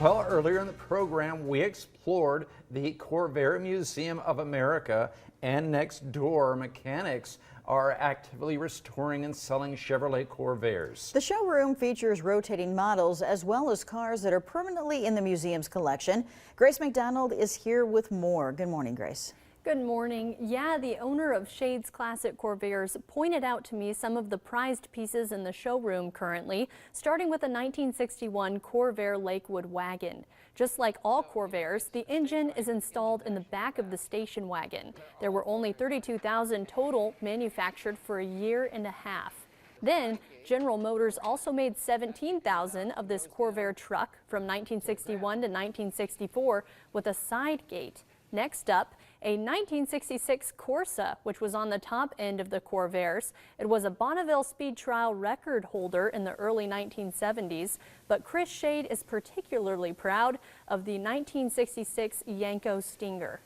Well, earlier in the program, we explored the Corvair Museum of America, and next door, mechanics are actively restoring and selling Chevrolet Corvairs. The showroom features rotating models as well as cars that are permanently in the museum's collection. Grace McDonald is here with more. Good morning, Grace. Good morning. Yeah, the owner of Shade's Classic Corvairs pointed out to me some of the prized pieces in the showroom currently, starting with a 1961 Corvair Lakewood wagon. Just like all Corvairs, the engine is installed in the back of the station wagon. There were only 32,000 total manufactured for a year and a half. Then, General Motors also made 17,000 of this Corvair truck from 1961 to 1964 with a side gate. Next up, a 1966 Corsa, which was on the top end of the Corvairs. It was a Bonneville Speed Trial record holder in the early 1970s, but Chris Shade is particularly proud of the 1966 Yenko Stinger.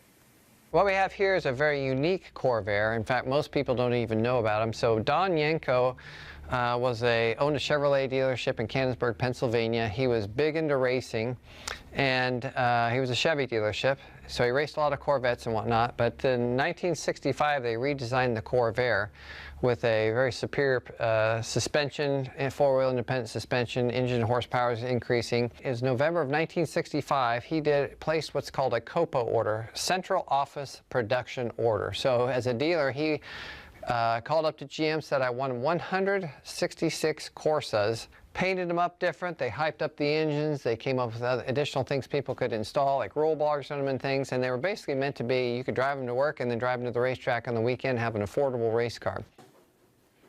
What we have here is a very unique Corvair. In fact, most people don't even know about him. So Don Yenko owned a Chevrolet dealership in Canonsburg, Pennsylvania. He was big into racing, and he was a Chevy dealership. So he raced a lot of Corvettes and whatnot. But in 1965, they redesigned the Corvair with a very superior suspension, four-wheel independent suspension, engine horsepower is increasing. In November of 1965, he placed what's called a COPA order, Central Office Production Order. So as a dealer, he called up to GM, said, I won 166 Corsas, painted them up different, they hyped up the engines, they came up with additional things people could install, like roll bars on them and things, and they were basically meant to be, you could drive them to work and then drive them to the racetrack on the weekend, have an affordable race car.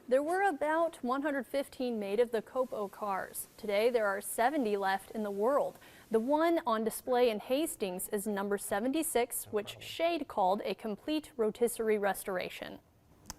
There were about 115 made of the Copo cars. Today, there are 70 left in the world. The one on display in Hastings is number 76, which Shade called a complete rotisserie restoration.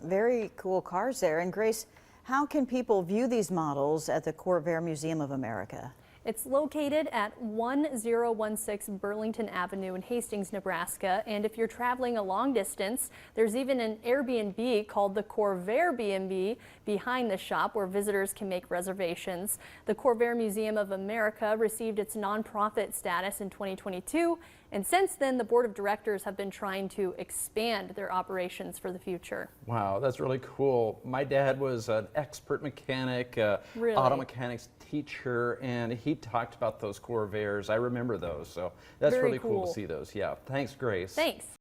Very cool cars there. And Grace, how can people view these models at the Corvair Museum of America? It's located at 1016 Burlington Avenue in Hastings, Nebraska. And if you're traveling a long distance, there's even an Airbnb called the Corvair B&B behind the shop where visitors can make reservations. The Corvair Museum of America received its nonprofit status in 2022. And since then, the board of directors have been trying to expand their operations for the future. Wow, that's really cool. My dad was an expert mechanic, Really? auto mechanics teacher, and he talked about those Corvairs. I remember those, so that's Very really cool to cool. see those. Yeah, thanks, Grace. Thanks.